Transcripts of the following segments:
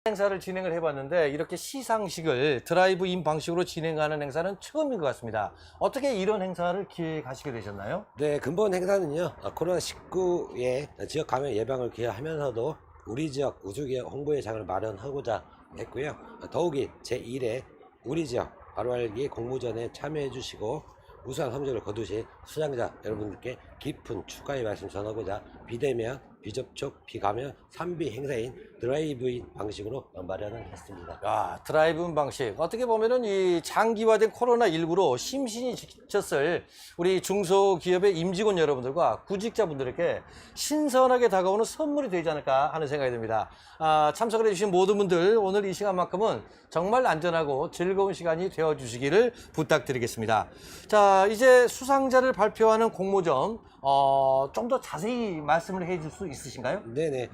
행사를 진행을 해봤는데 이렇게 시상식을 드라이브인 방식으로 진행하는 행사는 처음인 것 같습니다. 어떻게 이런 행사를 기획하시게 되셨나요? 네, 근본 행사는요, 코로나19의 지역 감염 예방을 기하면서도 우리 지역 우수기업 홍보의 장을 마련하고자 했고요. 더욱이 제1회 우리 지역 바로 알기 공모전에 참여해 주시고 우수한 성적을 거두신 수상자 여러분들께 깊은 축하의 말씀 전하고자 비대면, 비접촉, 비감염 3비 행사인 드라이브인 방식으로 마련을 했습니다. 드라이브인 방식. 어떻게 보면은 이 장기화된 코로나19로 심신이 지쳤을 우리 중소기업의 임직원 여러분들과 구직자분들에게 신선하게 다가오는 선물이 되지 않을까 하는 생각이 듭니다. 참석을 해주신 모든 분들 오늘 이 시간만큼은 정말 안전하고 즐거운 시간이 되어주시기를 부탁드리겠습니다. 자, 이제 수상자를 발표하는 공모전 좀 더 자세히 말씀을 해줄 수 있으신가요? 네네.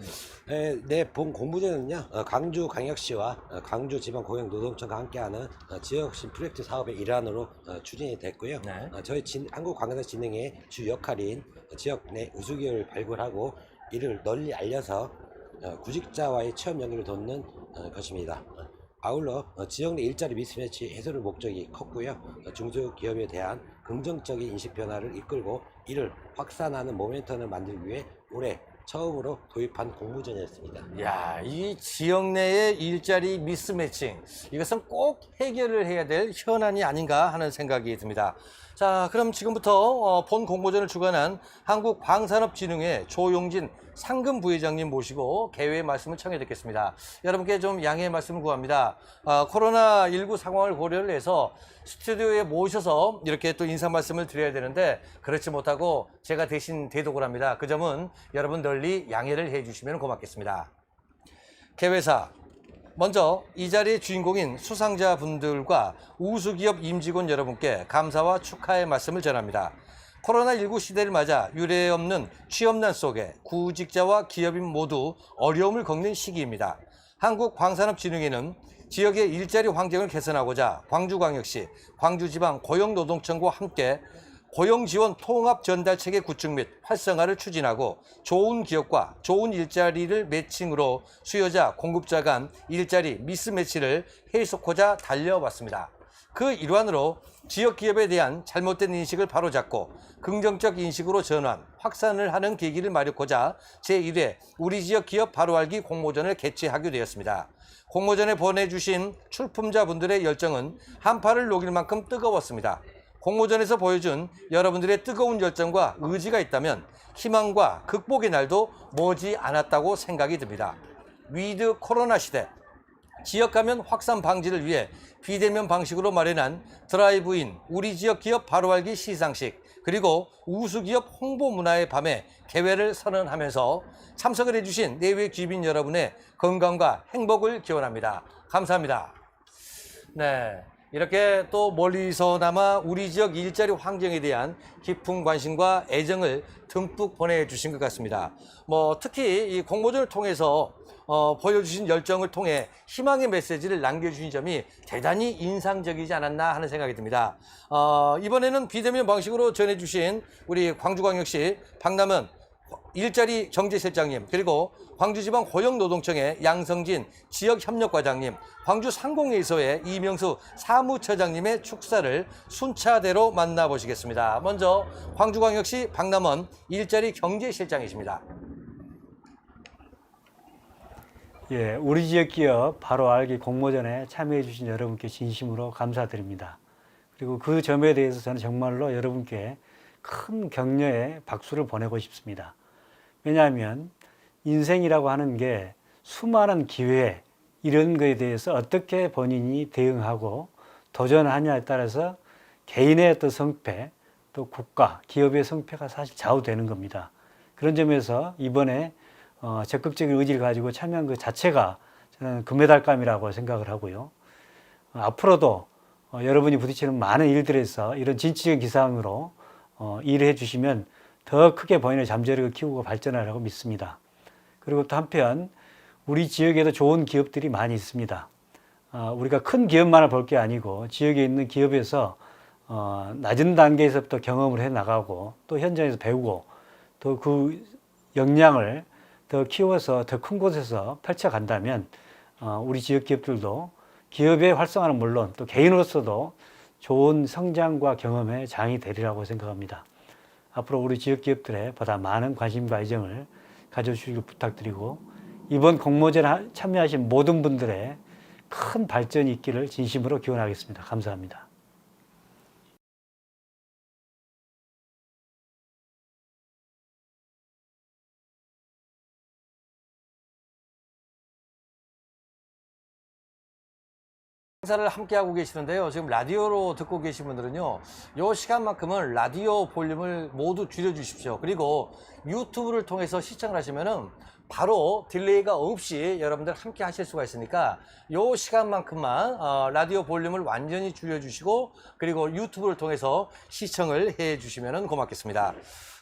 본 공모전은요, 광주광역시와 광주지방고용노동청과 함께하는 지역신 프로젝트 사업의 일환으로 추진이 됐고요. 네. 저희 한국광역진흥의 주 역할인 지역 내 우수기업을 발굴하고 이를 널리 알려서 구직자와의 취업 연결을 돕는 것입니다. 아울러 지역 내 일자리 미스매치 해소를 목적이 컸고요. 중소기업에 대한 긍정적인 인식 변화를 이끌고 이를 확산하는 모멘텀을 만들기 위해 올해 처음으로 도입한 공모전이었습니다. 야, 이 지역 내의 일자리 미스매칭, 이것은 꼭 해결을 해야 될 현안이 아닌가 하는 생각이 듭니다. 자, 그럼 지금부터 본 공모전을 주관한 한국광산업진흥회 조용진 상금 부회장님 모시고 개회의 말씀을 청해 듣겠습니다. 여러분께 좀 양해의 말씀을 구합니다. 코로나19 상황을 고려를 해서 스튜디오에 모셔서 이렇게 또 인사 말씀을 드려야 되는데 그렇지 못하고 제가 대신 대독을 합니다. 그 점은 여러분 널리 양해를 해 주시면 고맙겠습니다. 개회사, 먼저 이 자리의 주인공인 수상자분들과 우수기업 임직원 여러분께 감사와 축하의 말씀을 전합니다. 코로나19 시대를 맞아 유례없는 취업난 속에 구직자와 기업인 모두 어려움을 겪는 시기입니다. 한국광산업진흥회는 지역의 일자리 환경을 개선하고자 광주광역시, 광주지방고용노동청과 함께 고용지원 통합전달체계 구축 및 활성화를 추진하고 좋은 기업과 좋은 일자리를 매칭으로 수요자, 공급자 간 일자리 미스매치를 해소하고자 달려왔습니다. 그 일환으로 지역 기업에 대한 잘못된 인식을 바로잡고 긍정적 인식으로 전환, 확산을 하는 계기를 마련하고자 제1회 우리 지역 기업 바로알기 공모전을 개최하게 되었습니다. 공모전에 보내주신 출품자분들의 열정은 한파를 녹일 만큼 뜨거웠습니다. 공모전에서 보여준 여러분들의 뜨거운 열정과 의지가 있다면 희망과 극복의 날도 머지 않았다고 생각이 듭니다. 위드 코로나 시대, 지역 감염 확산 방지를 위해 비대면 방식으로 마련한 드라이브인 우리 지역 기업 바로알기 시상식 그리고 우수기업 홍보 문화의 밤에 개회를 선언하면서 참석을 해주신 내외 귀빈 여러분의 건강과 행복을 기원합니다. 감사합니다. 네, 이렇게 또 멀리서나마 우리 지역 일자리 환경에 대한 깊은 관심과 애정을 듬뿍 보내주신 것 같습니다. 특히 이 공모전을 통해서 보여주신 열정을 통해 희망의 메시지를 남겨주신 점이 대단히 인상적이지 않았나 하는 생각이 듭니다. 이번에는 비대면 방식으로 전해주신 우리 광주광역시 박남은 일자리 경제실장님, 그리고 광주지방 고용노동청의 양성진 지역협력과장님, 광주상공회의소의 이명수 사무처장님의 축사를 순차대로 만나보시겠습니다. 먼저 광주광역시 박남원 일자리 경제실장이십니다. 예, 우리 지역 기업 바로 알기 공모전에 참여해 주신 여러분께 진심으로 감사드립니다. 그리고 그 점에 대해서 저는 정말로 여러분께 큰 격려의 박수를 보내고 싶습니다. 왜냐하면 인생이라고 하는 게 수많은 기회, 이런 거에 대해서 어떻게 본인이 대응하고 도전하냐에 따라서 개인의 어떤 성패, 또 국가, 기업의 성패가 사실 좌우되는 겁니다. 그런 점에서 이번에 적극적인 의지를 가지고 참여한 그 자체가 저는 금메달감이라고 생각을 하고요. 앞으로도 여러분이 부딪히는 많은 일들에서 이런 진취적 기상으로 일을 해주시면 더 크게 본인의 잠재력을 키우고 발전하라고 믿습니다. 그리고 또 한편 우리 지역에도 좋은 기업들이 많이 있습니다. 우리가 큰 기업만을 볼 게 아니고 지역에 있는 기업에서 낮은 단계에서부터 경험을 해 나가고 또 현장에서 배우고 또 그 역량을 더 키워서 더 큰 곳에서 펼쳐간다면 우리 지역 기업들도 기업의 활성화는 물론 또 개인으로서도 좋은 성장과 경험의 장이 되리라고 생각합니다. 앞으로 우리 지역 기업들의 보다 많은 관심과 애정을 가져주시길 부탁드리고 이번 공모전에 참여하신 모든 분들의 큰 발전이 있기를 진심으로 기원하겠습니다. 감사합니다. 행사를 함께하고 계시는데요. 지금 라디오로 듣고 계신 분들은요, 이 시간만큼은 라디오 볼륨을 모두 줄여주십시오. 그리고 유튜브를 통해서 시청을 하시면은 바로 딜레이가 없이 여러분들 함께 하실 수가 있으니까 이 시간만큼만 라디오 볼륨을 완전히 줄여주시고 그리고 유튜브를 통해서 시청을 해 주시면 고맙겠습니다.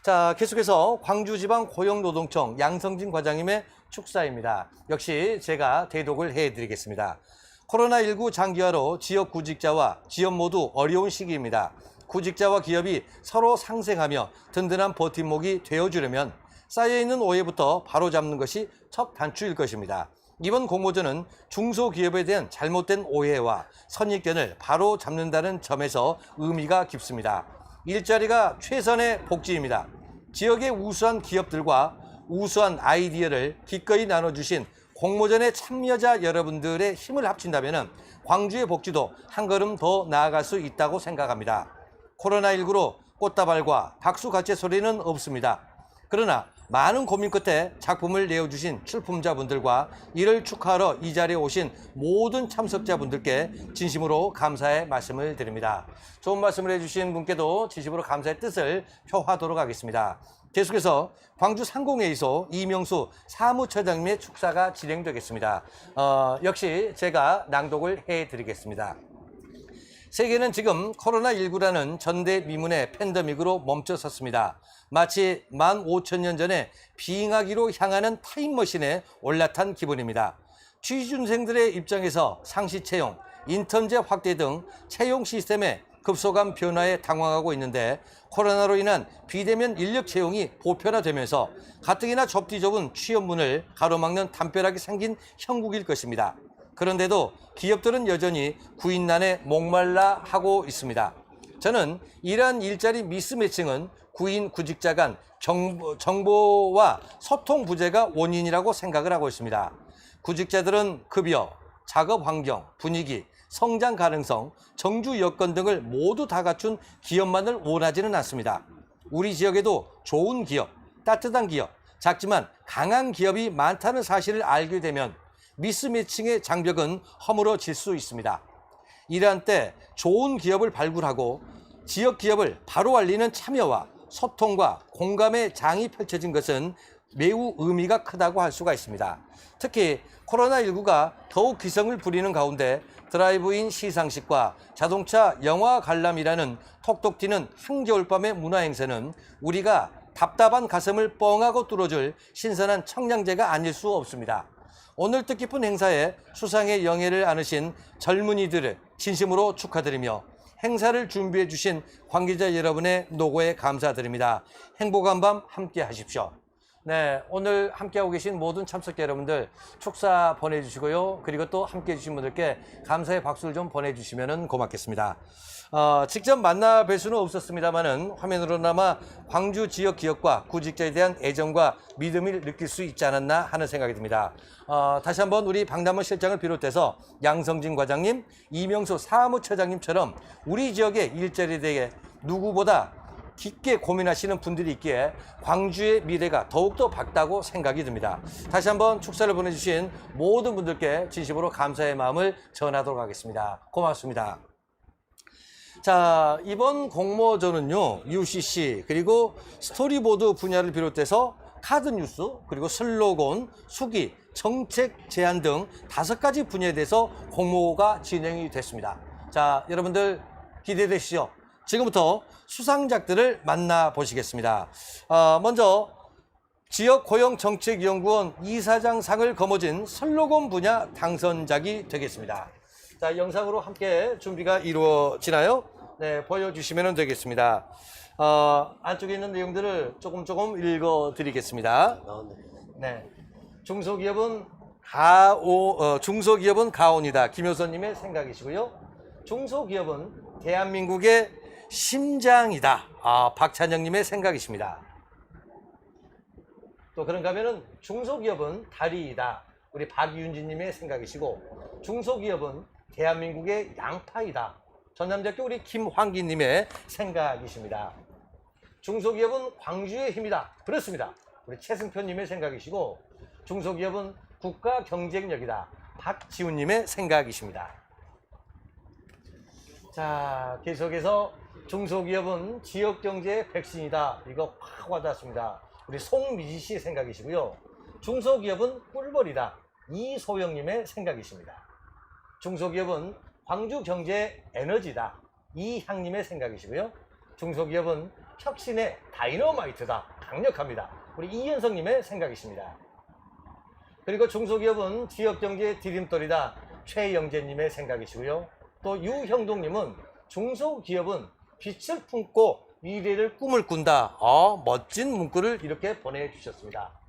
자, 계속해서 광주지방 고용노동청 양성진 과장님의 축사입니다. 역시 제가 대독을 해 드리겠습니다. 코로나19 장기화로 지역 구직자와 기업 모두 어려운 시기입니다. 구직자와 기업이 서로 상생하며 든든한 버팀목이 되어주려면 쌓여있는 오해부터 바로잡는 것이 첫 단추일 것입니다. 이번 공모전은 중소기업에 대한 잘못된 오해와 선입견을 바로 잡는다는 점에서 의미가 깊습니다. 일자리가 최선의 복지입니다. 지역의 우수한 기업들과 우수한 아이디어를 기꺼이 나눠주신 공모전에 참여자 여러분들의 힘을 합친다면 광주의 복지도 한 걸음 더 나아갈 수 있다고 생각합니다. 코로나19로 꽃다발과 박수갈채 소리는 없습니다. 그러나 많은 고민 끝에 작품을 내어주신 출품자분들과 이를 축하하러 이 자리에 오신 모든 참석자분들께 진심으로 감사의 말씀을 드립니다. 좋은 말씀을 해주신 분께도 진심으로 감사의 뜻을 표하도록 하겠습니다. 계속해서 광주 상공회의소 이명수 사무처장님의 축사가 진행되겠습니다. 역시 제가 낭독을 해드리겠습니다. 세계는 지금 코로나19라는 전대미문의 팬데믹으로 멈춰섰습니다. 마치 15,000년 전에 비행하기로 향하는 타임머신에 올라탄 기분입니다. 취준생들의 입장에서 상시 채용, 인턴제 확대 등 채용 시스템의 급속한 변화에 당황하고 있는데 코로나로 인한 비대면 인력 채용이 보편화되면서 가뜩이나 좁디 좁은 취업문을 가로막는 담벼락이 생긴 형국일 것입니다. 그런데도 기업들은 여전히 구인난에 목말라 하고 있습니다. 저는 이러한 일자리 미스매칭은 구인 구직자 간 정보와 소통 부재가 원인이라고 생각을 하고 있습니다. 구직자들은 급여, 작업 환경, 분위기, 성장 가능성, 정주 여건 등을 모두 다 갖춘 기업만을 원하지는 않습니다. 우리 지역에도 좋은 기업, 따뜻한 기업, 작지만 강한 기업이 많다는 사실을 알게 되면 미스매칭의 장벽은 허물어질 수 있습니다. 이러한 때 좋은 기업을 발굴하고 지역 기업을 바로 알리는 참여와 소통과 공감의 장이 펼쳐진 것은 매우 의미가 크다고 할 수가 있습니다. 특히 코로나19가 더욱 기승을 부리는 가운데 드라이브인 시상식과 자동차 영화 관람이라는 톡톡 튀는 한겨울밤의 문화행사는 우리가 답답한 가슴을 뻥하고 뚫어줄 신선한 청량제가 아닐 수 없습니다. 오늘 뜻깊은 행사에 수상의 영예를 안으신 젊은이들을 진심으로 축하드리며 행사를 준비해 주신 관계자 여러분의 노고에 감사드립니다. 행복한 밤 함께 하십시오. 네, 오늘 함께하고 계신 모든 참석자 여러분들 축사 보내주시고요. 그리고 또 함께해 주신 분들께 감사의 박수를 좀 보내주시면 고맙겠습니다. 직접 만나 뵐 수는 없었습니다만은 화면으로나마 광주 지역 기업과 구직자에 대한 애정과 믿음을 느낄 수 있지 않았나 하는 생각이 듭니다. 다시 한번 우리 박남원 실장을 비롯해서 양성진 과장님, 이명수 사무처장님처럼 우리 지역의 일자리에 대해 누구보다 깊게 고민하시는 분들이 있기에 광주의 미래가 더욱더 밝다고 생각이 듭니다. 다시 한번 축사를 보내주신 모든 분들께 진심으로 감사의 마음을 전하도록 하겠습니다. 고맙습니다. 자, 이번 공모전은요, UCC 그리고 스토리보드 분야를 비롯해서 카드뉴스 그리고 슬로건, 수기, 정책 제안 등 5가지 분야에 대해서 공모가 진행이 됐습니다. 자, 여러분들 기대되시죠? 지금부터 수상작들을 만나보시겠습니다. 먼저 지역고용정책연구원 이사장상을 거머쥔 슬로건 분야 당선작이 되겠습니다. 자, 영상으로 함께 준비가 이루어지나요? 네, 보여주시면 되겠습니다. 안쪽에 있는 내용들을 조금 읽어드리겠습니다. 네, 중소기업은 중소기업은 가온이다. 김효선님의 생각이시고요. 중소기업은 대한민국의 심장이다. 박찬영님의 생각이십니다. 또 그런가 하면은 중소기업은 다리이다. 우리 박윤진님의 생각이시고, 중소기업은 대한민국의 양파이다. 전남대학교 우리 김환기님의 생각이십니다. 중소기업은 광주의 힘이다. 그렇습니다. 우리 최승표님의 생각이시고, 중소기업은 국가 경쟁력이다. 박지훈님의 생각이십니다. 자, 계속해서 중소기업은 지역경제의 백신이다. 이거 확 와닿습니다. 우리 송미지 씨의 생각이시고요. 중소기업은 꿀벌이다. 이소영님의 생각이십니다. 중소기업은 광주경제 에너지다. 이향님의 생각이시고요. 중소기업은 혁신의 다이너마이트다. 강력합니다. 우리 이현성님의 생각이십니다. 그리고 중소기업은 지역경제의 디딤돌이다. 최영재님의 생각이시고요. 또 유형동님은 중소기업은 빛을 품고 미래를 꿈을 꾼다. 멋진 문구를 이렇게 보내주셨습니다.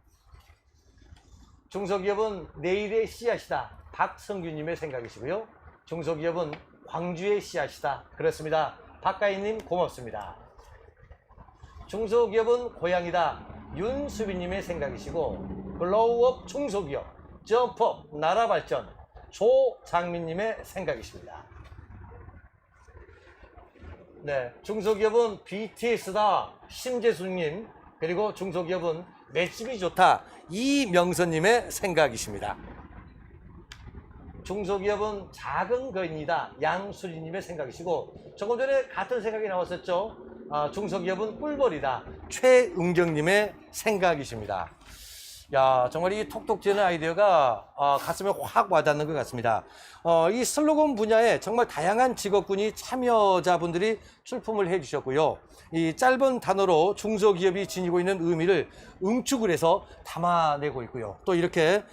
중소기업은 내일의 씨앗이다. 박성규님의 생각이시고요. 중소기업은 광주의 씨앗이다. 그렇습니다. 박가인님 고맙습니다. 중소기업은 고향이다. 윤수빈님의 생각이시고, 글로우업 중소기업, 점프업 나라발전, 조장민님의 생각이십니다. 네, 중소기업은 BTS다. 심재수님, 그리고 중소기업은 맷집이 좋다. 이명선님의 생각이십니다. 중소기업은 작은 거인이다. 양수리님의 생각이시고, 조금 전에 같은 생각이 나왔었죠. 중소기업은 꿀벌이다. 최은경님의 생각이십니다. 야, 정말 이 톡톡 튀는 아이디어가 가슴에 확 와닿는 것 같습니다. 이 슬로건 분야에 정말 다양한 직업군이 참여자분들이 출품을 해주셨고요. 이 짧은 단어로 중소기업이 지니고 있는 의미를 응축을 해서 담아내고 있고요. 또 이렇게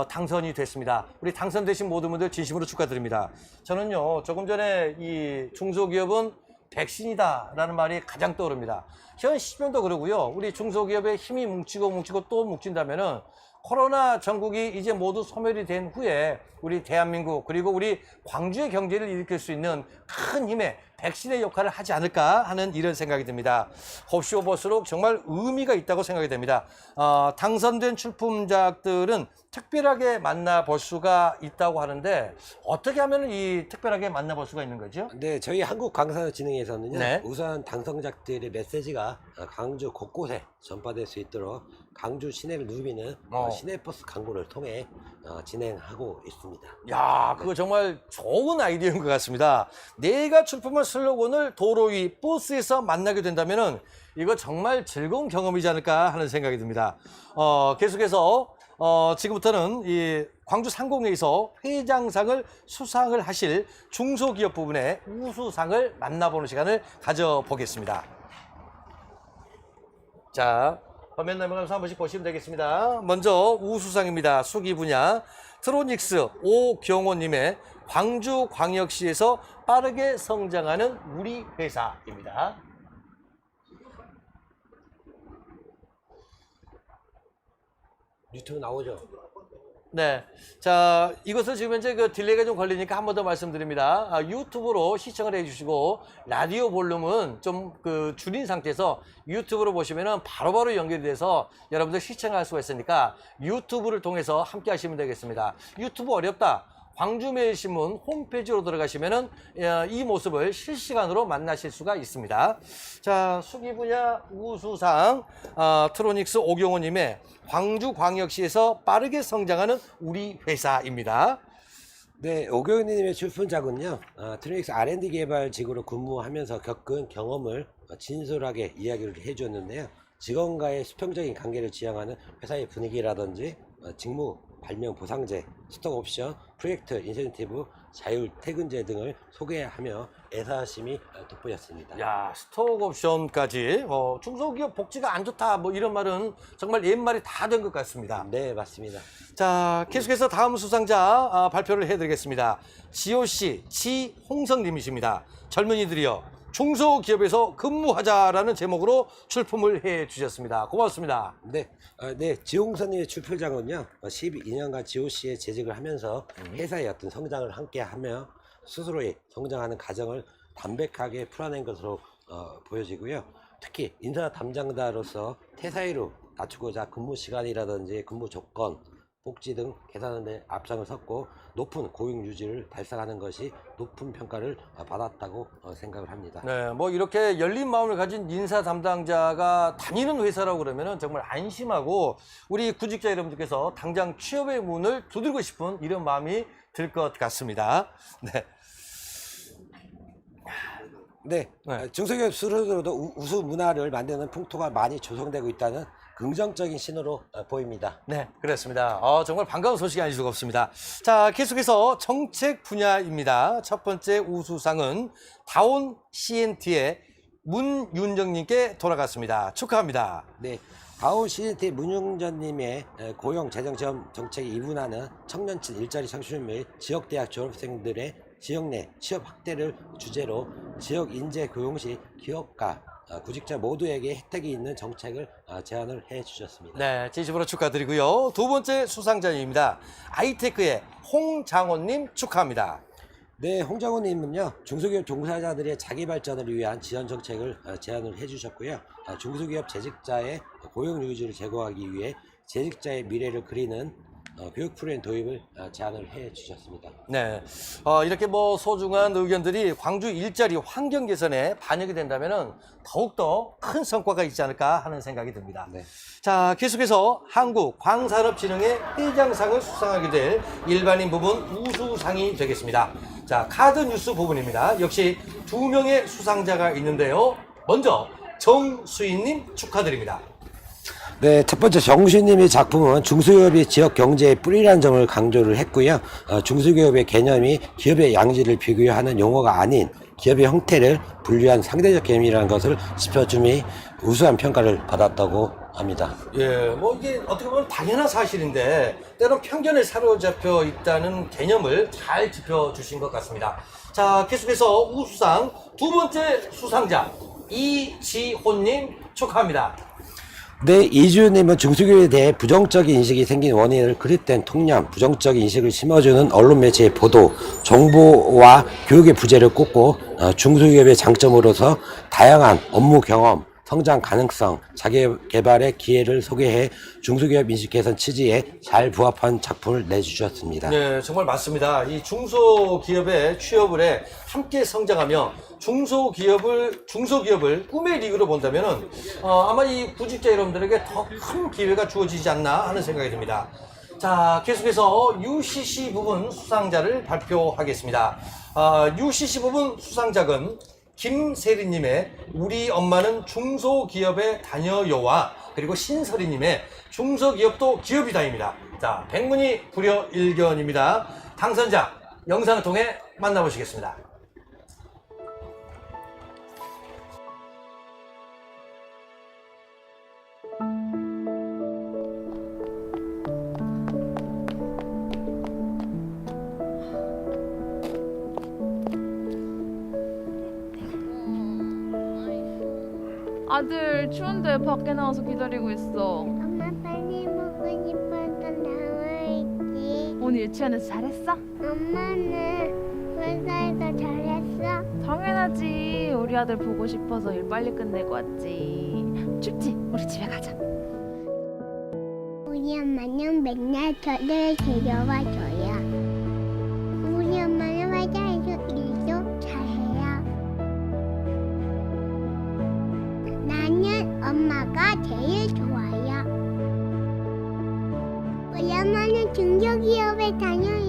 당선이 됐습니다. 우리 당선되신 모든 분들 진심으로 축하드립니다. 저는요, 조금 전에 이 중소기업은 백신이다 라는 말이 가장 떠오릅니다. 현 시점도 그러고요. 우리 중소기업의 힘이 뭉치고 또 뭉친다면은 코로나 전국이 이제 모두 소멸이 된 후에 우리 대한민국 그리고 우리 광주의 경제를 일으킬 수 있는 큰 힘의 백신의 역할을 하지 않을까 하는 이런 생각이 듭니다. 곱씹어 볼수록 정말 의미가 있다고 생각이 됩니다. 당선된 출품작들은 특별하게 만나볼 수가 있다고 하는데 어떻게 하면 이 특별하게 만나볼 수가 있는 거죠? 네, 저희 한국광산진흥에서는요, 네. 우선 당선작들의 메시지가 광주 곳곳에 전파될 수 있도록 광주 시내를 누비는 시내버스 광고를 통해 진행하고 있습니다. 야, 그거 정말 좋은 아이디어인 것 같습니다. 내가 출품한 슬로건을 도로 위 버스에서 만나게 된다면은 이거 정말 즐거운 경험이지 않을까 하는 생각이 듭니다. 계속해서 지금부터는 이 광주 상공회에서 회장상을 수상을 하실 중소기업 부분의 우수상을 만나보는 시간을 가져보겠습니다. 자, 화면 넘어가면서 한 번씩 보시면 되겠습니다. 먼저 우수상입니다. 수기 분야 트로닉스 오경호님의 광주광역시에서 빠르게 성장하는 우리 회사입니다. 유튜브 나오죠? 네. 자, 이것을 지금 현재 그 딜레이가 좀 걸리니까 한 번 더 말씀드립니다. 유튜브로 시청을 해주시고, 라디오 볼륨은 좀 그 줄인 상태에서 유튜브로 보시면은 바로바로 연결이 돼서 여러분들 시청할 수가 있으니까 유튜브를 통해서 함께 하시면 되겠습니다. 유튜브 어렵다. 광주매일신문 홈페이지로 들어가시면은 이 모습을 실시간으로 만나실 수가 있습니다. 자, 수기 분야 우수상 트로닉스 오경호님의 광주광역시에서 빠르게 성장하는 우리 회사입니다. 네, 오경희님의 출품작은요, 트로닉스 R&D 개발직으로 근무하면서 겪은 경험을 진솔하게 이야기를 해주었는데요. 직원과의 수평적인 관계를 지향하는 회사의 분위기라든지 직무 발명 보상제, 스톡 옵션, 프로젝트 인센티브, 자율 퇴근제 등을 소개하며 애사심이 돋보였습니다. 야, 스톡 옵션까지 중소기업 복지가 안 좋다 뭐 이런 말은 정말 옛말이 다 된 것 같습니다. 네, 맞습니다. 자, 계속해서 다음 수상자 발표를 해드리겠습니다. GOC 지홍성님이십니다. 젊은이들이여 중소기업에서 근무하자라는 제목으로 출품을 해 주셨습니다. 고맙습니다. 네, 지홍선님의 출표장은요, 12년간 GOC에 재직을 하면서 회사의 어떤 성장을 함께하며 스스로의 성장하는 과정을 담백하게 풀어낸 것으로 보여지고요. 특히 인사 담당자로서 퇴사일을 낮추고자 근무 시간이라든지 근무 조건, 복지 등 개선하는 데 앞장을 섰고 높은 고용 유지를 달성하는 것이 높은 평가를 받았다고 생각을 합니다. 네, 뭐 이렇게 열린 마음을 가진 인사 담당자가 다니는 회사라고 그러면은 정말 안심하고 우리 구직자 여러분들께서 당장 취업의 문을 두들고 싶은 이런 마음이 들 것 같습니다. 네. 네, 중소기업 스스로도 우수 문화를 만드는 풍토가 많이 조성되고 있다는 긍정적인 신호로 보입니다. 네, 그렇습니다. 정말 반가운 소식이 아닐 수가 없습니다. 자, 계속해서 정책 분야입니다. 첫 번째 우수상은 다온 CNT의 문윤정님께 돌아갔습니다. 축하합니다. 네, 다온 CNT 문용전님의 고용 재정 지원 정책이 이분하는 청년층 일자리 창출 및 지역대학 졸업생들의 지역 내 취업 확대를 주제로 지역 인재 고용 시 기업가 구직자 모두에게 혜택이 있는 정책을 제안을 해 주셨습니다. 네, 진심으로 축하드리고요. 두 번째 수상자입니다. 아이테크의 홍장원님 축하합니다. 네, 홍장호님은요, 중소기업 종사자들의 자기 발전을 위한 지원 정책을 제안을 해주셨고요. 중소기업 재직자의 고용 유지를 제고하기 위해 재직자의 미래를 그리는 교육 프로그램 도입을 제안을 해 주셨습니다. 네, 이렇게 뭐 소중한 의견들이 광주 일자리 환경 개선에 반영이 된다면은 더욱더 큰 성과가 있지 않을까 하는 생각이 듭니다. 네. 자, 계속해서 한국광산업진흥의 회장상을 수상하게 될 일반인 부분 우수상이 되겠습니다. 자, 카드 뉴스 부분입니다. 역시 두 명의 수상자가 있는데요. 먼저 정수인님 축하드립니다. 네, 첫 번째 정수님의 작품은 중소기업이 지역 경제의 뿌리라는 점을 강조를 했고요. 중소기업의 개념이 기업의 양질을 비교하는 용어가 아닌 기업의 형태를 분류한 상대적 개념이라는 것을 짚어줌이 우수한 평가를 받았다고 합니다. 예, 뭐 이게 어떻게 보면 당연한 사실인데 때론 편견에 사로잡혀 있다는 개념을 잘 짚어주신 것 같습니다. 자, 계속해서 우수상 두 번째 수상자 이지호님 축하합니다. 네, 이주님은 중소기업에 대해 부정적인 인식이 생긴 원인을 그릇된 통념, 부정적인 인식을 심어주는 언론 매체의 보도, 정보와 교육의 부재를 꼽고 중소기업의 장점으로서 다양한 업무 경험, 성장 가능성, 자기개발의 기회를 소개해 중소기업 인식 개선 취지에 잘 부합한 작품을 내주셨습니다. 네, 정말 맞습니다. 이 중소기업에 취업을 해 함께 성장하며 중소기업을 꿈의 리그로 본다면은 아마 이 구직자 여러분들에게 더 큰 기회가 주어지지 않나 하는 생각이 듭니다. 자, 계속해서 UCC 부분 수상자를 발표하겠습니다. UCC 부분 수상작은 김세리님의 우리 엄마는 중소기업에 다녀요와 그리고 신설이님의 중소기업도 기업이다입니다. 자, 백문이 불여일견입니다. 당선자 영상을 통해 만나보시겠습니다. 아들 추운데 밖에 나와서 기다리고 있어. 엄마 빨리 먹고 싶어서 나와있지. 오늘 유치원에서 잘했어? 엄마는 회사에서 잘했어. 당연하지. 우리 아들 보고 싶어서 일 빨리 끝내고 왔지. 춥지? 우리 집에 가자. 우리 엄마는 맨날 저를 데려와줘요. 우리 엄마는 회사에서 일도 잘해요. 나는 엄마가 제일 좋아요. 우리 엄마는 중소기업에 다녀요.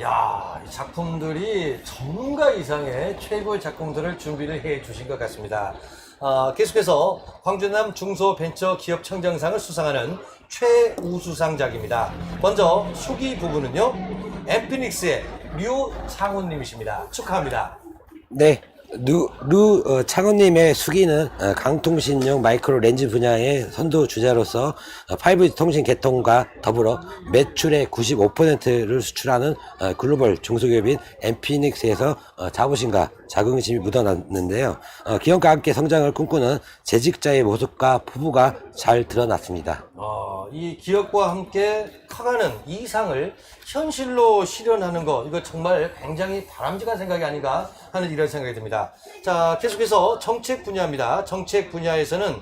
야, 이 작품들이 전문가 이상의 최고의 작품들을 준비를 해 주신 것 같습니다. 계속해서 광주남 중소벤처기업 청정상을 수상하는 최우수상작입니다. 먼저 수기 부분은요, 엠피닉스의 류창훈님이십니다. 축하합니다. 네, 창원님의 수기는 강통신용 마이크로 렌즈 분야의 선두 주자로서 5G 통신 개통과 더불어 매출의 95%를 수출하는 글로벌 중소기업인 엠피닉스에서 자부심과 자긍심이 묻어났는데요. 기업과 함께 성장을 꿈꾸는 재직자의 모습과 포부가 잘 드러났습니다. 이 기업과 함께 커가는 이 상을 현실로 실현하는 거, 이거 정말 굉장히 바람직한 생각이 아닌가 하는 이런 생각이 듭니다. 자, 계속해서 정책 분야입니다. 정책 분야에서는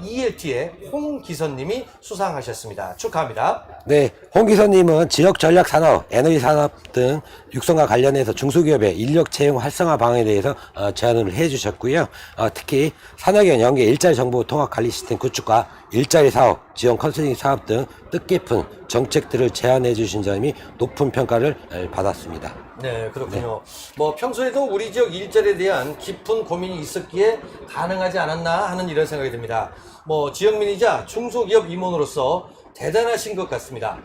ELT의 홍기선님이 수상하셨습니다. 축하합니다. 네, 홍기선님은 지역 전략 산업, 에너지 산업 등 육성과 관련해서 중소기업의 인력 채용 활성화 방안에 대해서 제안을 해주셨고요. 특히 산학연 연계 일자리 정보 통합 관리 시스템 구축과 일자리 사업, 지원 컨설팅 사업 등 뜻깊은 정책들을 제안해 주신 점이 높은 평가를 받았습니다. 네, 그렇군요. 뭐 평소에도 우리 지역 일자리에 대한 깊은 고민이 있었기에 가능하지 않았나 하는 이런 생각이 듭니다. 뭐 지역민이자 중소기업 임원으로서 대단하신 것 같습니다.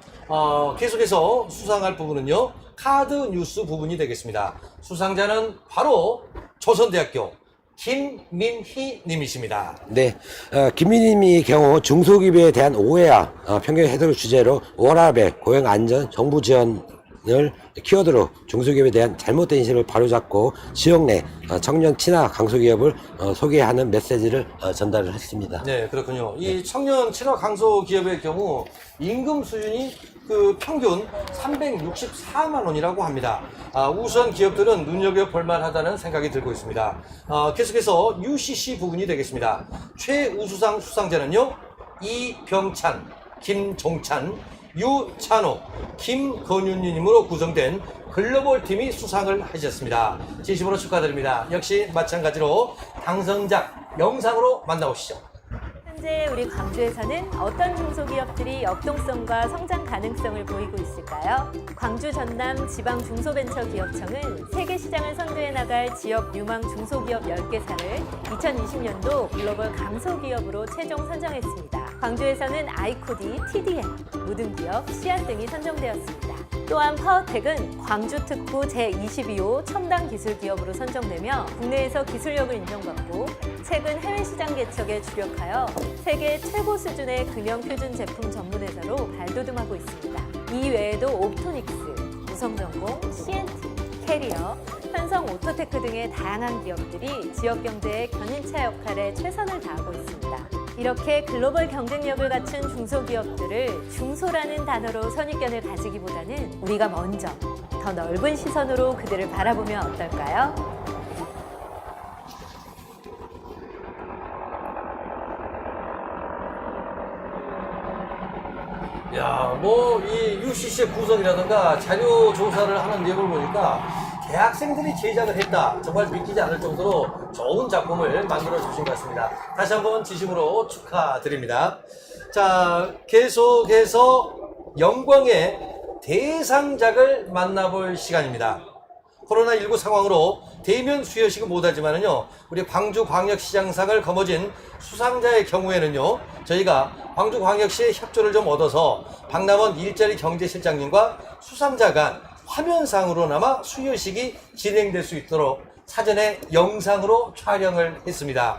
계속해서 수상할 부분은요, 카드 뉴스 부분이 되겠습니다. 수상자는 바로 조선대학교 김민희 님이십니다. 네, 김민희님의 경우 중소기업에 대한 오해와 편견 해소를 주제로 워라밸, 고용 안전, 정부 지원을 키워드로 중소기업에 대한 잘못된 인식을 바로잡고 지역 내 청년 친화 강소기업을 소개하는 메시지를 전달을 했습니다. 네, 그렇군요. 이 청년 친화 강소기업의 경우 임금 수준이 평균 364만 원이라고 합니다. 우선 기업들은 눈여겨볼 만하다는 생각이 들고 있습니다. 계속해서 UCC 부분이 되겠습니다. 최우수상 수상자는요, 이병찬, 김종찬, 유찬호, 김건윤님으로 구성된 글로벌 팀이 수상을 하셨습니다. 진심으로 축하드립니다. 역시 마찬가지로 당선작 영상으로 만나보시죠. 현재 우리 광주에서는 어떤 중소기업들이 역동성과 성장 가능성을 보이고 있을까요? 광주 전남 지방중소벤처기업청은 세계 시장을 선도해 나갈 지역 유망 중소기업 10개사를 2020년도 글로벌 강소기업으로 최종 선정했습니다. 광주에서는 아이코디, TDM, 모든기업, 씨앗 등이 선정되었습니다. 또한 파워텍은 광주 특구 제22호 첨단 기술기업으로 선정되며 국내에서 기술력을 인정받고 최근 해외 시장 개척에 주력하여 세계 최고 수준의 금형 표준 제품 전문회사로 발돋움하고 있습니다. 이 외에도 옵토닉스, 우성전공, CNT, 캐리어, 현성 오토테크 등의 다양한 기업들이 지역 경제의 견인차 역할에 최선을 다하고 있습니다. 이렇게 글로벌 경쟁력을 갖춘 중소기업들을 중소라는 단어로 선입견을 가지기보다는 우리가 먼저 더 넓은 시선으로 그들을 바라보면 어떨까요? 야, 이 UCC의 구성이라든가 자료 조사를 하는 내용을 보니까 대학생들이 제작을 했다. 정말 믿기지 않을 정도로 좋은 작품을 만들어 주신 것 같습니다. 다시 한번 진심으로 축하드립니다. 자, 계속해서 영광의 대상작을 만나볼 시간입니다. 코로나19 상황으로 대면 수여식은 못하지만은요, 우리 광주광역시장상을 거머쥔 수상자의 경우에는요, 저희가 광주광역시의 협조를 좀 얻어서 박남원 일자리 경제실장님과 수상자 간 화면상으로나마 수여식이 진행될 수 있도록 사전에 영상으로 촬영을 했습니다.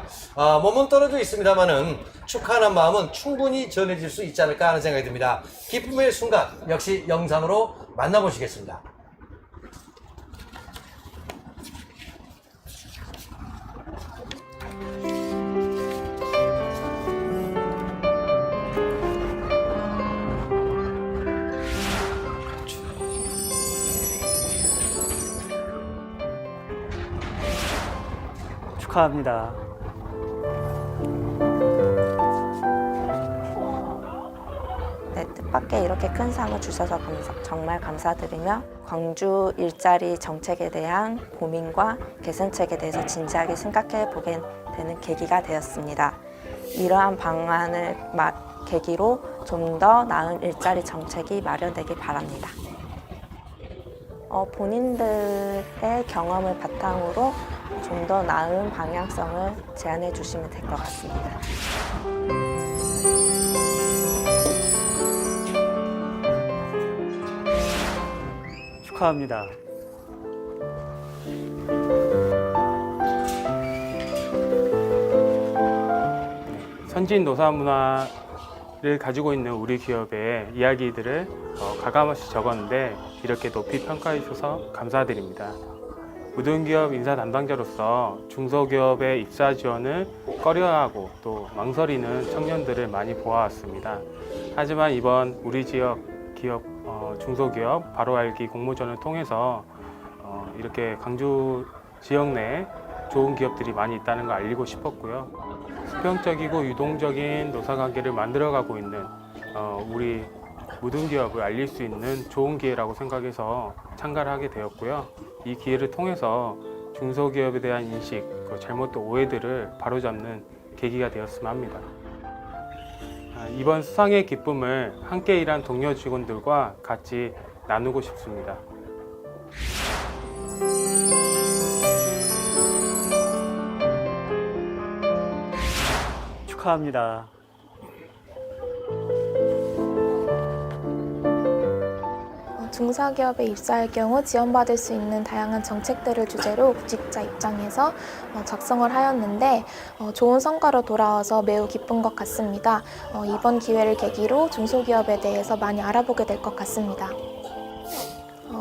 몸은 떨어져 있습니다만은 축하하는 마음은 충분히 전해질 수 있지 않을까 하는 생각이 듭니다. 기쁨의 순간 역시 영상으로 만나보시겠습니다. 축하합니다. 네, 뜻밖의 이렇게 큰 상을 주셔서 정말 감사드리며 광주 일자리 정책에 대한 고민과 개선책에 대해서 진지하게 생각해 보게 되는 계기가 되었습니다. 이러한 방안을 계기로 좀 더 나은 일자리 정책이 마련되길 바랍니다. 본인들의 경험을 바탕으로 좀 더 나은 방향성을 제안해 주시면 될 것 같습니다. 축하합니다. 선진 노사 문화를 가지고 있는 우리 기업의 이야기들을 가감없이 적었는데 이렇게 높이 평가해 주셔서 감사드립니다. 모든 기업 인사 담당자로서 중소기업의 입사 지원을 꺼려하고 또 망설이는 청년들을 많이 보아왔습니다. 하지만 이번 우리 지역 기업 중소기업 바로 알기 공모전을 통해서 이렇게 광주 지역 내에 좋은 기업들이 많이 있다는 걸 알리고 싶었고요. 수평적이고 유동적인 노사관계를 만들어가고 있는 우리 모든 기업을 알릴 수 있는 좋은 기회라고 생각해서 참가를 하게 되었고요. 이 기회를 통해서 중소기업에 대한 인식, 잘못된 오해들을 바로잡는 계기가 되었으면 합니다. 이번 수상의 기쁨을 함께 일한 동료 직원들과 같이 나누고 싶습니다. 축하합니다. 중소기업에 입사할 경우 지원받을 수 있는 다양한 정책들을 주제로 구직자 입장에서 작성을 하였는데 좋은 성과로 돌아와서 매우 기쁜 것 같습니다. 이번 기회를 계기로 중소기업에 대해서 많이 알아보게 될 것 같습니다.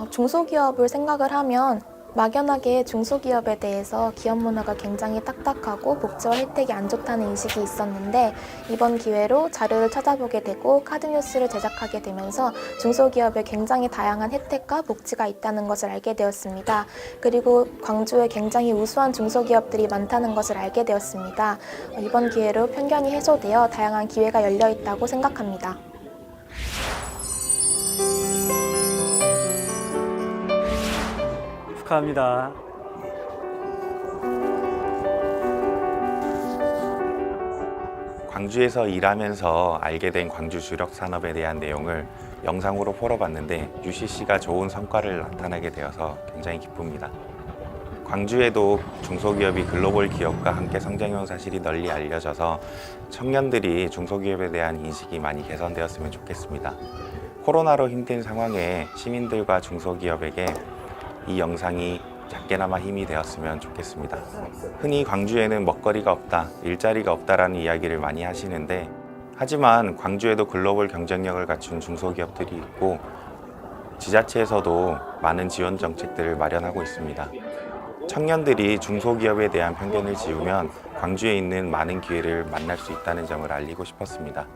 중소기업을 생각을 하면 막연하게 중소기업에 대해서 기업 문화가 굉장히 딱딱하고 복지와 혜택이 안 좋다는 인식이 있었는데 이번 기회로 자료를 찾아보게 되고 카드뉴스를 제작하게 되면서 중소기업에 굉장히 다양한 혜택과 복지가 있다는 것을 알게 되었습니다. 그리고 광주에 굉장히 우수한 중소기업들이 많다는 것을 알게 되었습니다. 이번 기회로 편견이 해소되어 다양한 기회가 열려 있다고 생각합니다. 축하합니다. 광주에서 일하면서 알게 된 광주 주력 산업에 대한 내용을 영상으로 풀어봤는데 UCC가 좋은 성과를 나타내게 되어서 굉장히 기쁩니다. 광주에도 중소기업이 글로벌 기업과 함께 성장해온 사실이 널리 알려져서 청년들이 중소기업에 대한 인식이 많이 개선되었으면 좋겠습니다. 코로나로 힘든 상황에 시민들과 중소기업에게 이 영상이 작게나마 힘이 되었으면 좋겠습니다. 흔히 광주에는 먹거리가 없다, 일자리가 없다라는 이야기를 많이 하시는데 하지만 광주에도 글로벌 경쟁력을 갖춘 중소기업들이 있고 지자체에서도 많은 지원 정책들을 마련하고 있습니다. 청년들이 중소기업에 대한 편견을 지우면 광주에 있는 많은 기회를 만날 수 있다는 점을 알리고 싶었습니다.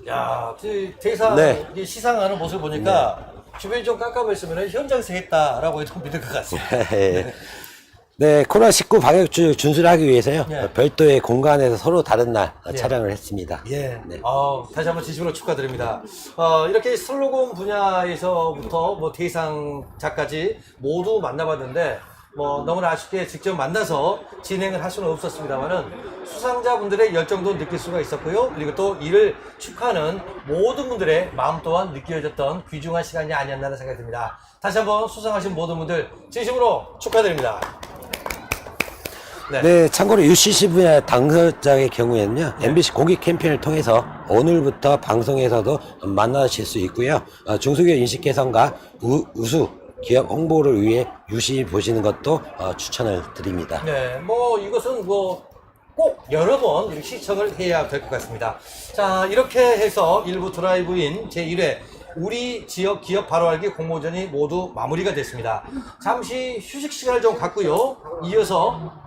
야, 대사 네. 시상하는 모습을 보니까 주변이 좀 깜깜했으면 현장에서 했다라고 해도 믿을 것 같습니다. 네, 코로나19 방역 준수를 하기 위해서요. 네. 별도의 공간에서 서로 다른 날 네. 촬영을 했습니다. 예. 네. 다시 한번 진심으로 축하드립니다. 이렇게 슬로건 분야에서부터 뭐 대상자까지 모두 만나봤는데 너무나 아쉽게 직접 만나서 진행을 할 수는 없었습니다만은 수상자분들의 열정도 느낄 수가 있었고요. 그리고 또 이를 축하하는 모든 분들의 마음 또한 느껴졌던 귀중한 시간이 아니었나 생각이 듭니다. 다시 한번 수상하신 모든 분들 진심으로 축하드립니다. 네, 참고로 UCC 분야 당사자의 경우에는요, MBC 공익 캠페인을 통해서 오늘부터 방송에서도 만나실 수 있고요. 중소기업 인식 개선과 우수 기업 홍보를 위해 유심히 보시는 것도 추천을 드립니다. 네, 뭐 이것은 뭐 꼭 여러 번 이렇게 시청을 해야 될 것 같습니다. 자, 이렇게 해서 일부 드라이브인 제1회 우리 지역 기업 바로 알기 공모전이 모두 마무리가 됐습니다. 잠시 휴식 시간을 좀 갖고요. 이어서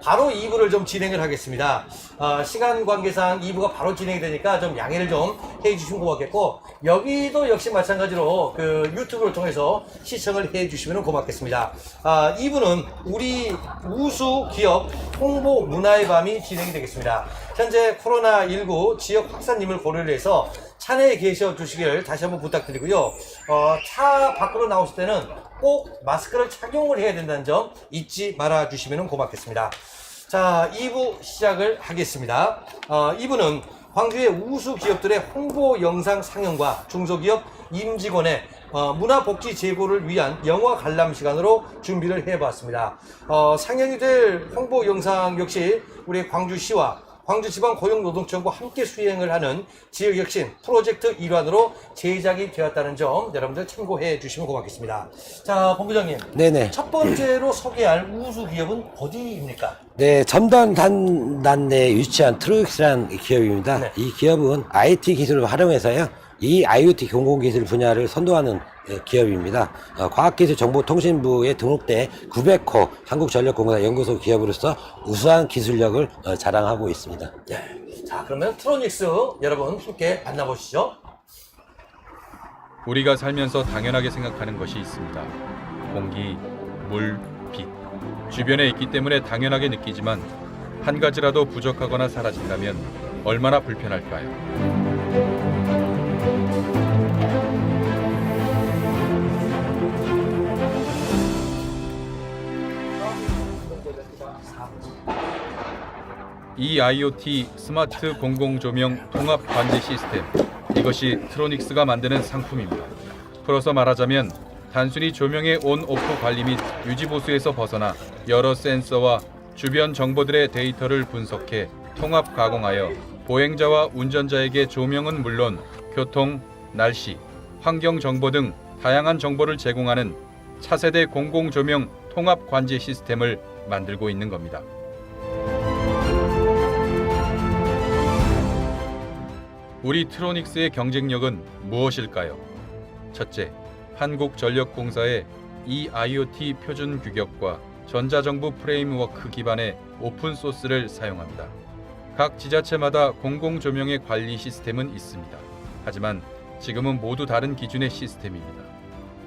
바로 2부를 좀 진행을 하겠습니다. 시간 관계상 2부가 바로 진행이 되니까 좀 양해를 좀 해주시면 고맙겠고, 여기도 역시 마찬가지로 그 유튜브를 통해서 시청을 해주시면 고맙겠습니다. 2부는 우리 우수 기업 홍보 문화의 밤이 진행이 되겠습니다. 현재 코로나19 지역 확산님을 고려를 해서 차내에 계셔 주시길 다시 한번 부탁드리고요. 차 밖으로 나오실 때는 꼭 마스크를 착용을 해야 된다는 점 잊지 말아 주시면 고맙겠습니다. 자, 2부 시작을 하겠습니다. 2부는 광주의 우수 기업들의 홍보 영상 상영과 중소기업 임직원의 문화복지 제고를 위한 영화 관람 시간으로 준비를 해봤습니다. 상영이 될 홍보 영상 역시 우리 광주시와 광주지방고용노동청과 함께 수행을 하는 지역혁신 프로젝트 일환으로 제작이 되었다는 점 여러분들 참고해 주시면 고맙겠습니다. 자, 본부장님. 네네. 첫 번째로 소개할 우수 기업은 어디입니까? 네, 첨단 단내에 위치한 트로닉스라는 기업입니다. 네. 이 기업은 IT 기술을 활용해서요, 이 IoT 공공기술 분야를 선도하는 기업입니다. 과학기술정보통신부에 등록돼 900호 한국전력공사 연구소 기업으로서 우수한 기술력을 자랑하고 있습니다. 네. 자, 그러면 트로닉스 여러분 함께 만나보시죠. 우리가 살면서 당연하게 생각하는 것이 있습니다. 공기, 물, 빛. 주변에 있기 때문에 당연하게 느끼지만 한 가지라도 부족하거나 사라진다면 얼마나 불편할까요? 이 IoT 스마트 공공조명 통합 관제 시스템, 이것이 트로닉스가 만드는 상품입니다. 풀어서 말하자면 단순히 조명의 온-오프 관리 및 유지보수에서 벗어나 여러 센서와 주변 정보들의 데이터를 분석해 통합 가공하여 보행자와 운전자에게 조명은 물론 교통, 날씨, 환경 정보 등 다양한 정보를 제공하는 차세대 공공조명 통합 관제 시스템을 만들고 있는 겁니다. 우리 트로닉스의 경쟁력은 무엇일까요? 첫째, 한국전력공사의 이 IoT 표준 규격과 전자정부 프레임워크 기반의 오픈소스를 사용합니다. 각 지자체마다 공공조명의 관리 시스템은 있습니다. 하지만 지금은 모두 다른 기준의 시스템입니다.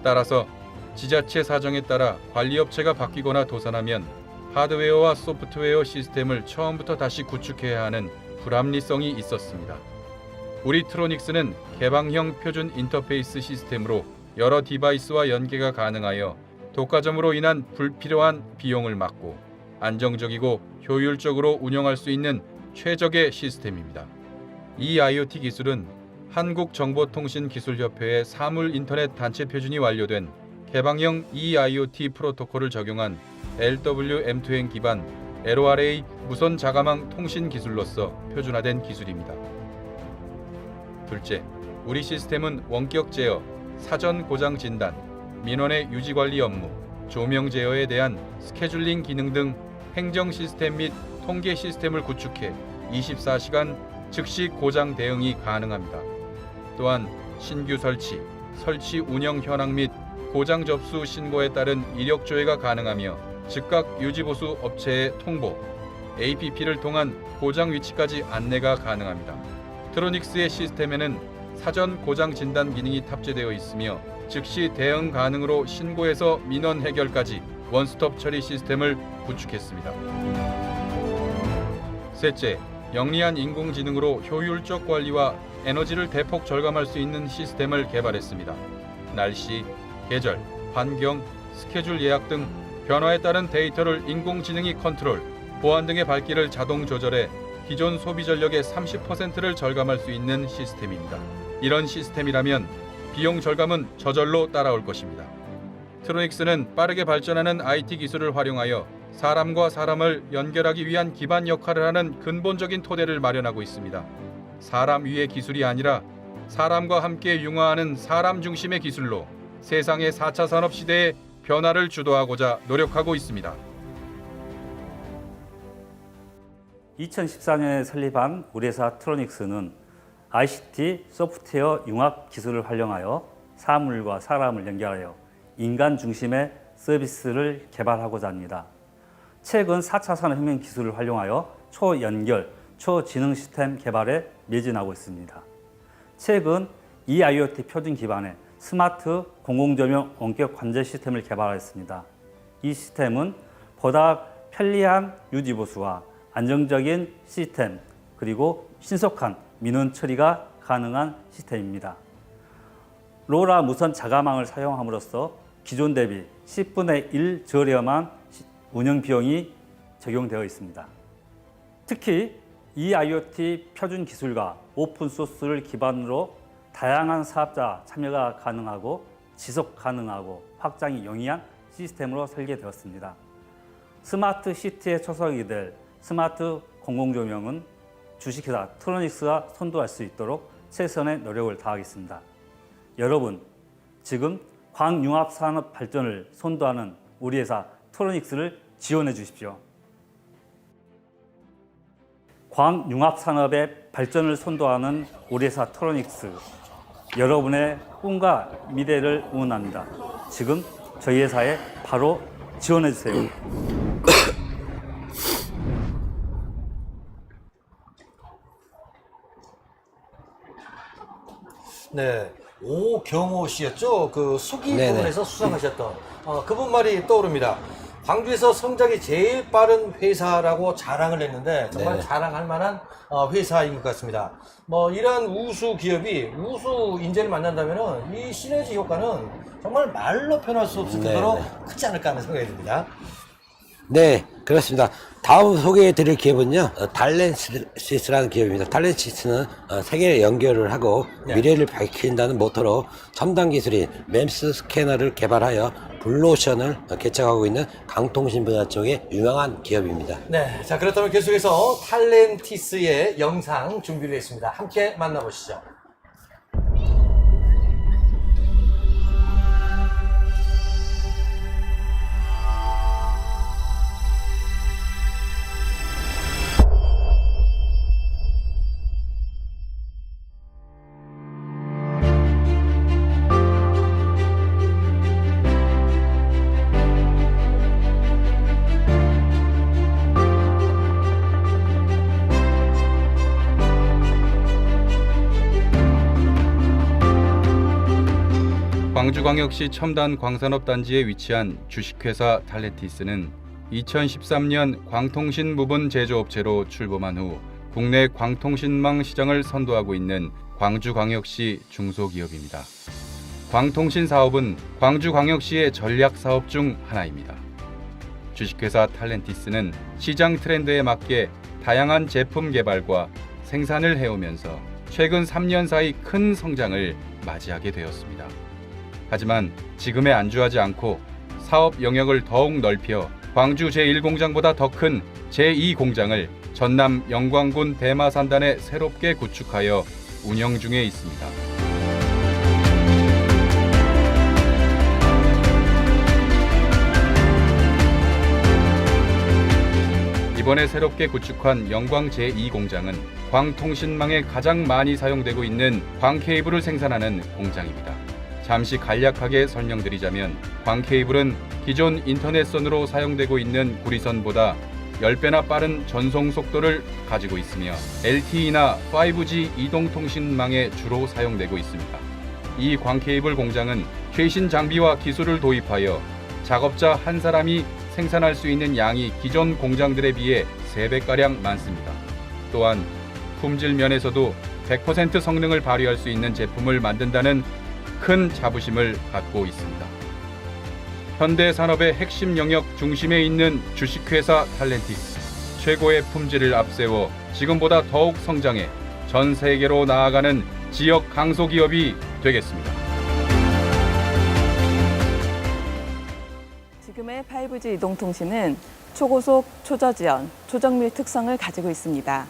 따라서 지자체 사정에 따라 관리업체가 바뀌거나 도산하면 하드웨어와 소프트웨어 시스템을 처음부터 다시 구축해야 하는 불합리성이 있었습니다. 우리 트로닉스는 개방형 표준 인터페이스 시스템으로 여러 디바이스와 연계가 가능하여 독과점으로 인한 불필요한 비용을 막고 안정적이고 효율적으로 운영할 수 있는 최적의 시스템입니다. 이 IoT 기술은 한국정보통신기술협회의 사물인터넷 단체 표준이 완료된 개방형 eIoT 프로토콜을 적용한 LWM2N 기반 LORA 무선 자가망 통신 기술로서 표준화된 기술입니다. 둘째, 우리 시스템은 원격 제어, 사전 고장 진단, 민원의 유지 관리 업무, 조명 제어에 대한 스케줄링 기능 등 행정 시스템 및 통계 시스템을 구축해 24시간 즉시 고장 대응이 가능합니다. 또한 신규 설치 운영 현황 및 고장 접수 신고에 따른 이력 조회가 가능하며 즉각 유지보수 업체의 통보, APP를 통한 고장 위치까지 안내가 가능합니다. 트로닉스의 시스템에는 사전 고장 진단 기능이 탑재되어 있으며 즉시 대응 가능으로 신고에서 민원 해결까지 원스톱 처리 시스템을 구축했습니다. 셋째, 영리한 인공지능으로 효율적 관리와 에너지를 대폭 절감할 수 있는 시스템을 개발했습니다. 날씨, 계절, 환경, 스케줄 예약 등 변화에 따른 데이터를 인공지능이 컨트롤, 보안 등의 밝기를 자동 조절해 기존 소비 전력의 30%를 절감할 수 있는 시스템입니다. 이런 시스템이라면 비용 절감은 저절로 따라올 것입니다. 트로닉스는 빠르게 발전하는 IT 기술을 활용하여 사람과 사람을 연결하기 위한 기반 역할을 하는 근본적인 토대를 마련하고 있습니다. 사람 위의 기술이 아니라 사람과 함께 융화하는 사람 중심의 기술로 세상의 4차 산업 시대의 변화를 주도하고자 노력하고 있습니다. 2014년에 설립한 우리 회사 트로닉스는 ICT 소프트웨어 융합 기술을 활용하여 사물과 사람을 연결하여 인간 중심의 서비스를 개발하고자 합니다. 최근 4차 산업혁명 기술을 활용하여 초연결, 초지능 시스템 개발에 매진하고 있습니다. 최근 eIoT 표준 기반의 스마트 공공조명 원격 관제 시스템을 개발하였습니다. 이 시스템은 보다 편리한 유지보수와 안정적인 시스템 그리고 신속한 민원 처리가 가능한 시스템입니다. 로라 무선 자가망을 사용함으로써 기존 대비 10분의 1 저렴한 운영 비용이 적용되어 있습니다. 특히 eIoT 표준 기술과 오픈소스를 기반으로 다양한 사업자 참여가 가능하고 지속 가능하고 확장이 용이한 시스템으로 설계되었습니다. 스마트 시티에 초석이 될 스마트 공공조명은 주식회사 트로닉스가 선도할 수 있도록 최선의 노력을 다하겠습니다. 여러분, 지금 광융합산업 발전을 선도하는 우리 회사 트로닉스를 지원해 주십시오. 광융합산업의 발전을 선도하는 우리 회사 트로닉스, 여러분의 꿈과 미래를 응원합니다. 지금 저희 회사에 바로 지원해 주세요. 네, 오경호 씨였죠. 그 수기 네네. 부분에서 수상하셨던 그분 말이 떠오릅니다. 광주에서 성장이 제일 빠른 회사라고 자랑을 했는데 정말 네네. 자랑할 만한 회사인 것 같습니다. 뭐 이러한 우수 기업이 우수 인재를 만난다면은 이 시너지 효과는 정말 말로 표현할 수 없을 정도로 네네. 크지 않을까 하는 생각이 듭니다. 네, 그렇습니다. 다음 소개해드릴 기업은요, 달렌시스라는 기업입니다. 달렌시스는 세계 연결을 하고 네. 미래를 밝힌다는 모토로 첨단 기술인 멤스 스캐너를 개발하여 블루오션을 개척하고 있는 강통신 분야 쪽의 유명한 기업입니다. 네, 자 그렇다면 계속해서 탈렌티스의 영상 준비를 했습니다. 함께 만나보시죠. 광주광역시 첨단 광산업단지에 위치한 주식회사 탈렌티스는 2013년 광통신 부분 제조업체로 출범한 후 국내 광통신망 시장을 선도하고 있는 광주광역시 중소기업입니다. 광통신 사업은 광주광역시의 전략 사업 중 하나입니다. 주식회사 탈렌티스는 시장 트렌드에 맞게 다양한 제품 개발과 생산을 해오면서 최근 3년 사이 큰 성장을 맞이하게 되었습니다. 하지만 지금에 안주하지 않고 사업 영역을 더욱 넓혀 광주 제1공장보다 더 큰 제2공장을 전남 영광군 대마산단에 새롭게 구축하여 운영 중에 있습니다. 이번에 새롭게 구축한 영광 제2공장은 광통신망에 가장 많이 사용되고 있는 광케이블을 생산하는 공장입니다. 잠시 간략하게 설명드리자면 광케이블은 기존 인터넷선으로 사용되고 있는 구리선보다 10배나 빠른 전송 속도를 가지고 있으며 LTE나 5G 이동통신망에 주로 사용되고 있습니다. 이 광케이블 공장은 최신 장비와 기술을 도입하여 작업자 한 사람이 생산할 수 있는 양이 기존 공장들에 비해 3배가량 많습니다. 또한 품질 면에서도 100% 성능을 발휘할 수 있는 제품을 만든다는 큰 자부심을 갖고 있습니다. 현대 산업의 핵심 영역 중심에 있는 주식회사 탈렌티스, 최고의 품질을 앞세워 지금보다 더욱 성장해 전 세계로 나아가는 지역 강소기업이 되겠습니다. 지금의 5G 이동통신은 초고속, 초저지연, 초정밀 특성을 가지고 있습니다.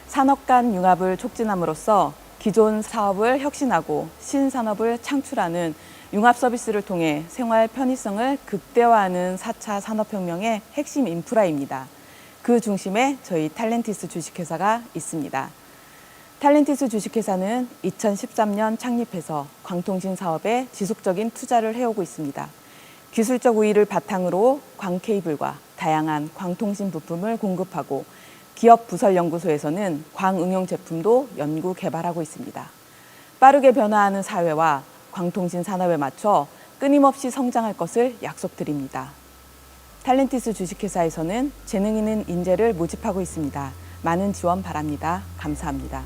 산업 간 융합을 촉진함으로써 기존 사업을 혁신하고 신산업을 창출하는 융합 서비스를 통해 생활 편의성을 극대화하는 4차 산업혁명의 핵심 인프라입니다. 그 중심에 저희 탤런티스 주식회사가 있습니다. 탤런티스 주식회사는 2013년 창립해서 광통신 사업에 지속적인 투자를 해오고 있습니다. 기술적 우위를 바탕으로 광케이블과 다양한 광통신 부품을 공급하고 기업 부설연구소에서는 광응용 제품도 연구 개발하고 있습니다. 빠르게 변화하는 사회와 광통신 산업에 맞춰 끊임없이 성장할 것을 약속드립니다. 탤런티스 주식회사에서는 재능 있는 인재를 모집하고 있습니다. 많은 지원 바랍니다. 감사합니다.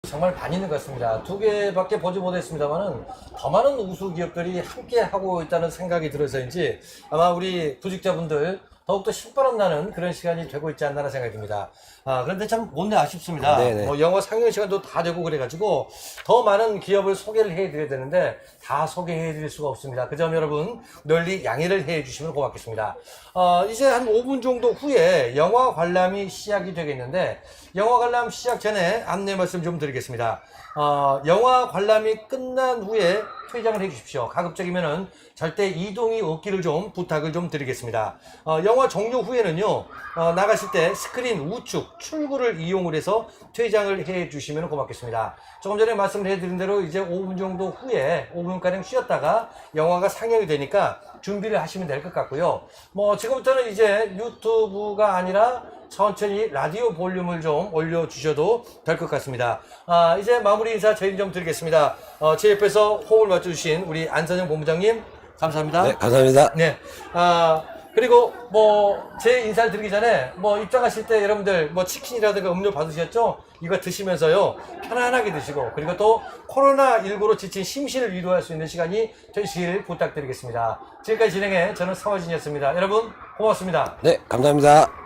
정말 많이 있는 것 같습니다. 2개밖에 보지 못했습니다만은 더 많은 우수 기업들이 함께 하고 있다는 생각이 들어서인지 아마 우리 구직자분들 더욱더 신바람 나는 그런 시간이 되고 있지 않나 생각이 듭니다. 그런데 참 못내 아쉽습니다. 뭐 영화 상영 시간도 다 되고 그래가지고 더 많은 기업을 소개를 해드려야 되는데 다 소개해드릴 수가 없습니다. 그 점 여러분 널리 양해를 해주시면 고맙겠습니다. 이제 한 5분 정도 후에 영화 관람이 시작이 되겠는데 영화 관람 시작 전에 안내 말씀 좀 드리겠습니다. 영화 관람이 끝난 후에 퇴장을 해주십시오. 가급적이면은 절대 이동이 없기를 좀 부탁을 좀 드리겠습니다. 영화 종료 후에는요, 나가실 때 스크린 우측 출구를 이용을 해서 퇴장을 해 주시면 고맙겠습니다. 조금 전에 말씀을 해드린 대로 이제 5분 정도 후에 5분가량 쉬었다가 영화가 상영이 되니까 준비를 하시면 될 것 같고요. 뭐 지금부터는 이제 유튜브가 아니라 천천히 라디오 볼륨을 좀 올려주셔도 될 것 같습니다. 이제 마무리 인사 저희는 좀 드리겠습니다. 제 옆에서 호흡을 맞춰주신 우리 안선영 본부장님 감사합니다. 네, 감사합니다. 네. 그리고 뭐 제 인사를 드리기 전에 뭐 입장하실 때 여러분들 뭐 치킨이라든가 음료 받으셨죠? 이거 드시면서요 편안하게 드시고 그리고 또 코로나19로 지친 심신을 위로할 수 있는 시간이 되시길 부탁드리겠습니다. 지금까지 진행해 저는 성화진이었습니다. 여러분 고맙습니다. 네, 감사합니다.